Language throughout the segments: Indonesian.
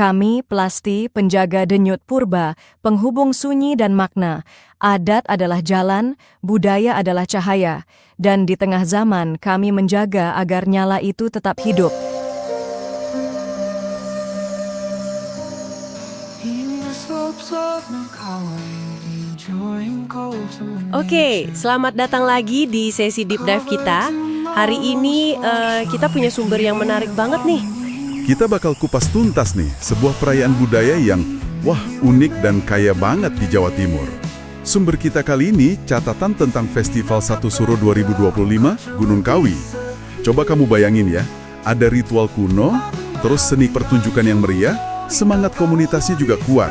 Kami, Plasti, penjaga denyut purba, penghubung sunyi dan makna. Adat adalah jalan, budaya adalah cahaya. Dan di tengah zaman, kami menjaga agar nyala itu tetap hidup. Oke, selamat datang lagi di sesi Deep Dive kita. Hari ini kita punya sumber yang menarik banget nih. Kita bakal kupas tuntas nih, sebuah perayaan budaya yang, unik dan kaya banget di Jawa Timur. Sumber kita kali ini, catatan tentang Festival 1 Suro 2025, Gunung Kawi. Coba kamu bayangin ya, ada ritual kuno, terus seni pertunjukan yang meriah, semangat komunitasnya juga kuat.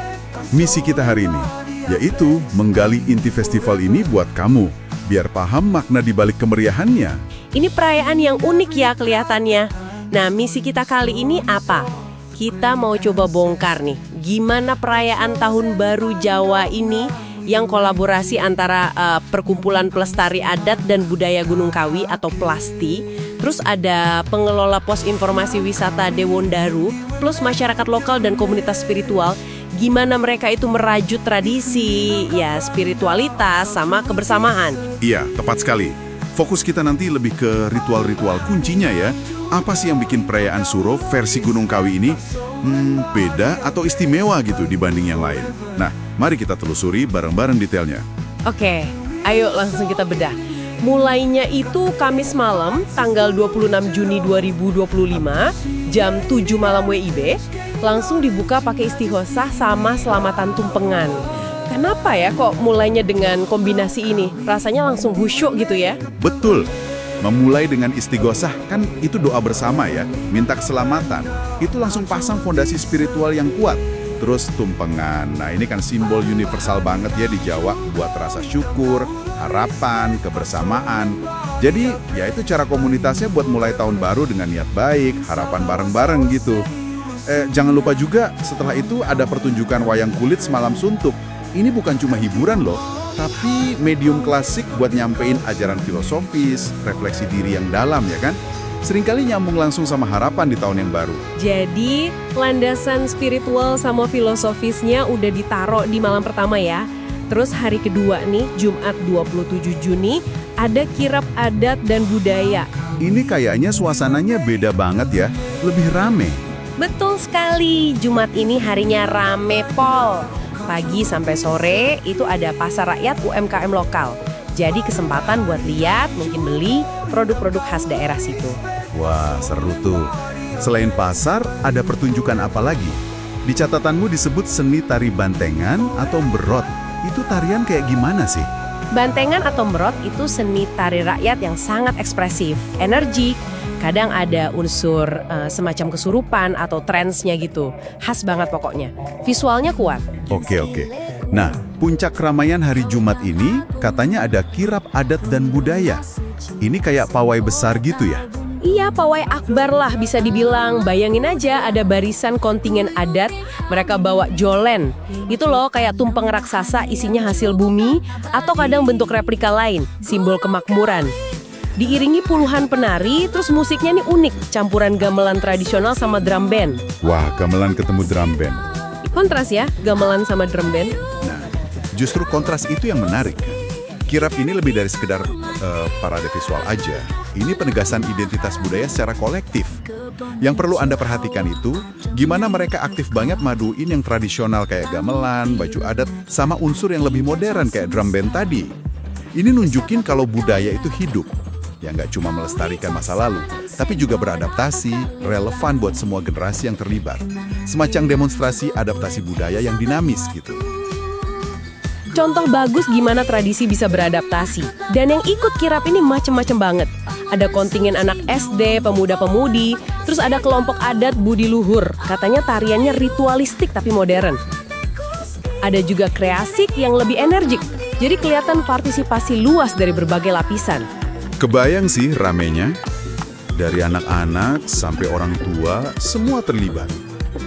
Misi kita hari ini, yaitu menggali inti festival ini buat kamu, biar paham makna di balik kemeriahannya. Ini perayaan yang unik ya kelihatannya. Nah, misi kita kali ini apa? Kita mau coba bongkar nih, gimana perayaan Tahun Baru Jawa ini yang kolaborasi antara Perkumpulan Pelestari Adat dan Budaya Gunung Kawi atau Plasti, terus ada pengelola pos informasi wisata Dewondaru, plus masyarakat lokal dan komunitas spiritual, gimana mereka itu merajut tradisi, ya spiritualitas sama kebersamaan. Iya, tepat sekali. Fokus kita nanti lebih ke ritual-ritual kuncinya ya. Apa sih yang bikin perayaan Suro versi Gunung Kawi ini beda atau istimewa gitu dibanding yang lain? Nah, mari kita telusuri bareng-bareng detailnya. Oke, ayo langsung kita bedah. Mulainya itu Kamis malam, tanggal 26 Juni 2025, jam 7 malam WIB, langsung dibuka pakai istighosah sama selamatan tumpengan. Kenapa ya kok mulainya dengan kombinasi ini? Rasanya langsung khusyuk gitu ya? Betul. Memulai dengan istighosah kan itu doa bersama ya, minta keselamatan. Itu langsung pasang fondasi spiritual yang kuat. Terus tumpengan, nah ini kan simbol universal banget ya di Jawa, buat rasa syukur, harapan, kebersamaan. Jadi ya itu cara komunitasnya buat mulai tahun baru dengan niat baik, harapan bareng-bareng gitu. Jangan lupa juga setelah itu ada pertunjukan wayang kulit semalam suntuk. Ini bukan cuma hiburan loh, tapi medium klasik buat nyampein ajaran filosofis, refleksi diri yang dalam ya kan? Seringkali nyambung langsung sama harapan di tahun yang baru. Jadi, landasan spiritual sama filosofisnya udah ditaruh di malam pertama ya. Terus hari kedua nih, Jumat 27 Juni, ada kirab adat dan budaya. Ini kayaknya suasananya beda banget ya, lebih rame. Betul sekali, Jumat ini harinya rame pol. Pagi sampai sore itu ada pasar rakyat UMKM lokal. Jadi kesempatan buat lihat, mungkin beli produk-produk khas daerah situ. Wah, seru tuh. Selain pasar, ada pertunjukan apa lagi? Di catatanmu disebut seni tari bantengan atau mberot. Itu tarian kayak gimana sih? Bantengan atau mberot itu seni tari rakyat yang sangat ekspresif, energik. Kadang ada unsur semacam kesurupan atau trance-nya gitu. Khas banget pokoknya. Visualnya kuat. Oke. Nah, puncak keramaian hari Jumat ini katanya ada kirab adat dan budaya. Ini kayak pawai besar gitu ya? Iya, pawai akbar lah bisa dibilang. Bayangin aja ada barisan kontingen adat, mereka bawa jolen. Itu loh kayak tumpeng raksasa isinya hasil bumi, atau kadang bentuk replika lain, simbol kemakmuran. Diiringi puluhan penari, terus musiknya nih unik, campuran gamelan tradisional sama drum band. Wah, gamelan ketemu drum band. Kontras ya, gamelan sama drum band. Nah, justru kontras itu yang menarik. Kirab ini lebih dari sekedar parade visual aja. Ini penegasan identitas budaya secara kolektif. Yang perlu Anda perhatikan itu, gimana mereka aktif banget maduin yang tradisional kayak gamelan, baju adat, sama unsur yang lebih modern kayak drum band tadi. Ini nunjukin kalau budaya itu hidup. Ya nggak cuma melestarikan masa lalu, tapi juga beradaptasi, relevan buat semua generasi yang terlibat. Semacam demonstrasi adaptasi budaya yang dinamis gitu. Contoh bagus gimana tradisi bisa beradaptasi. Dan yang ikut kirab ini macem-macem banget. Ada kontingen anak SD, pemuda-pemudi, terus ada kelompok adat budi luhur. Katanya tariannya ritualistik tapi modern. Ada juga kreasik yang lebih energik. Jadi kelihatan partisipasi luas dari berbagai lapisan. Kebayang sih ramenya. Dari anak-anak sampai orang tua, semua terlibat.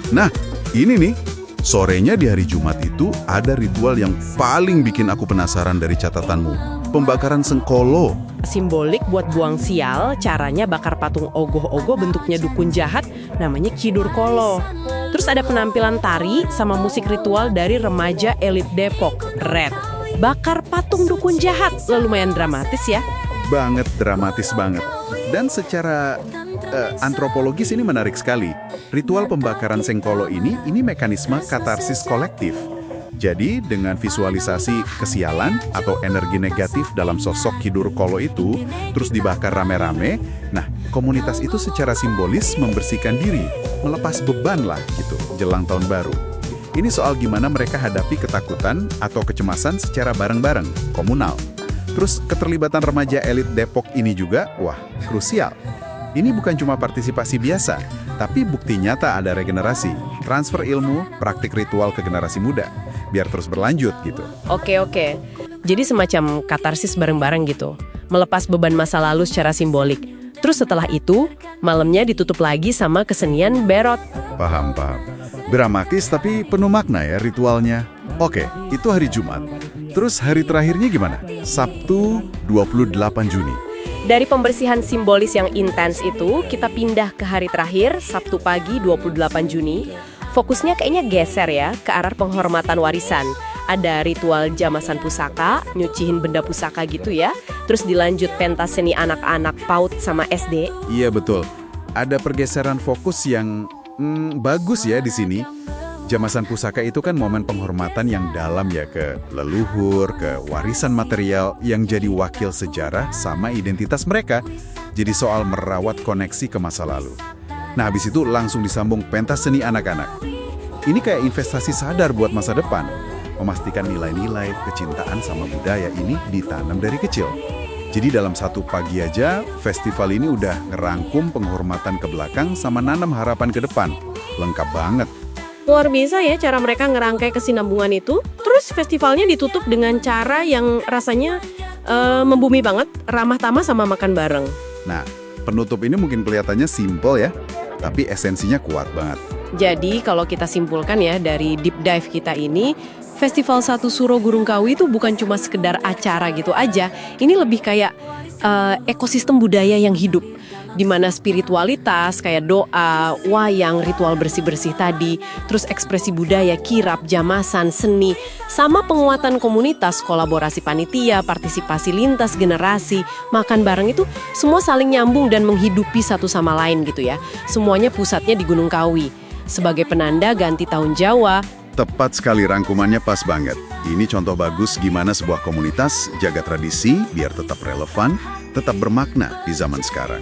Nah, ini nih, sorenya di hari Jumat itu ada ritual yang paling bikin aku penasaran dari catatanmu. Pembakaran sengkolo. Simbolik buat buang sial, caranya bakar patung ogoh-ogoh bentuknya dukun jahat, namanya Kidur Kolo. Terus ada penampilan tari sama musik ritual dari remaja elit Depok, Red. Bakar patung dukun jahat, lumayan dramatis ya. Banget, dramatis banget. Dan secara antropologis ini menarik sekali. Ritual pembakaran Sengkolo ini mekanisme katarsis kolektif. Jadi dengan visualisasi kesialan atau energi negatif dalam sosok Ki Durkolo itu, terus dibakar rame-rame, nah komunitas itu secara simbolis membersihkan diri, melepas beban lah gitu, jelang tahun baru. Ini soal gimana mereka hadapi ketakutan atau kecemasan secara bareng-bareng, komunal. Terus keterlibatan remaja elit Depok ini juga, wah, krusial. Ini bukan cuma partisipasi biasa, tapi bukti nyata ada regenerasi, transfer ilmu, praktik ritual ke generasi muda, biar terus berlanjut gitu. Oke. Jadi semacam katarsis bareng-bareng gitu, melepas beban masa lalu secara simbolik. Terus setelah itu, malamnya ditutup lagi sama kesenian berot. Paham. Dramatis tapi penuh makna ya ritualnya. Oke, itu hari Jumat. Terus hari terakhirnya gimana? Sabtu 28 Juni. Dari pembersihan simbolis yang intens itu, kita pindah ke hari terakhir, Sabtu pagi 28 Juni. Fokusnya kayaknya geser ya, ke arah penghormatan warisan. Ada ritual jamasan pusaka, nyucihin benda pusaka gitu ya. Terus dilanjut pentas seni anak-anak PAUD sama SD. Iya betul. Ada pergeseran fokus yang bagus ya di sini. Jamasan pusaka itu kan momen penghormatan yang dalam ya ke leluhur, ke warisan material yang jadi wakil sejarah sama identitas mereka. Jadi soal merawat koneksi ke masa lalu. Nah habis itu langsung disambung pentas seni anak-anak. Ini kayak investasi sadar buat masa depan. Memastikan nilai-nilai, kecintaan sama budaya ini ditanam dari kecil. Jadi dalam satu pagi aja, festival ini udah ngerangkum penghormatan ke belakang sama nanam harapan ke depan. Lengkap banget. Luar biasa ya cara mereka ngerangkai kesinambungan itu. Terus festivalnya ditutup dengan cara yang rasanya membumi banget, ramah tamah sama makan bareng. Nah, penutup ini mungkin kelihatannya simple ya, tapi esensinya kuat banget. Jadi kalau kita simpulkan ya dari deep dive kita ini, Festival Satu Suro Gurung Kawi itu bukan cuma sekedar acara gitu aja. Ini lebih kayak ekosistem budaya yang hidup, di mana spiritualitas kayak doa, wayang, ritual bersih-bersih tadi, terus ekspresi budaya, kirap, jamasan, seni, sama penguatan komunitas, kolaborasi panitia, partisipasi lintas generasi, makan bareng itu semua saling nyambung dan menghidupi satu sama lain gitu ya. Semuanya pusatnya di Gunung Kawi. Sebagai penanda ganti tahun Jawa. Tepat sekali, rangkumannya pas banget. Ini contoh bagus gimana sebuah komunitas jaga tradisi biar tetap relevan, tetap bermakna di zaman sekarang.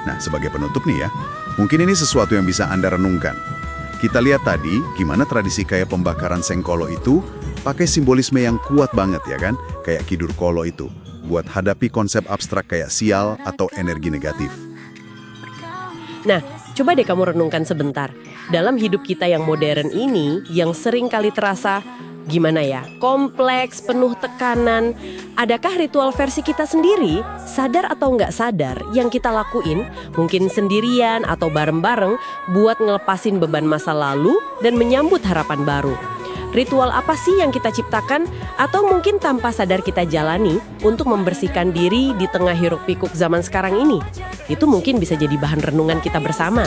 Nah, sebagai penutup nih ya, mungkin ini sesuatu yang bisa Anda renungkan. Kita lihat tadi gimana tradisi kayak pembakaran Sengkolo itu pakai simbolisme yang kuat banget ya kan, kayak Ki Durkolo itu, buat hadapi konsep abstrak kayak sial atau energi negatif. Nah, coba deh kamu renungkan sebentar. Dalam hidup kita yang modern ini, yang sering kali terasa, gimana ya, kompleks, penuh tekanan. Adakah ritual versi kita sendiri, sadar atau nggak sadar, yang kita lakuin, mungkin sendirian atau bareng-bareng, buat ngelepasin beban masa lalu dan menyambut harapan baru? Ritual apa sih yang kita ciptakan atau mungkin tanpa sadar kita jalani untuk membersihkan diri di tengah hiruk pikuk zaman sekarang ini? Itu mungkin bisa jadi bahan renungan kita bersama.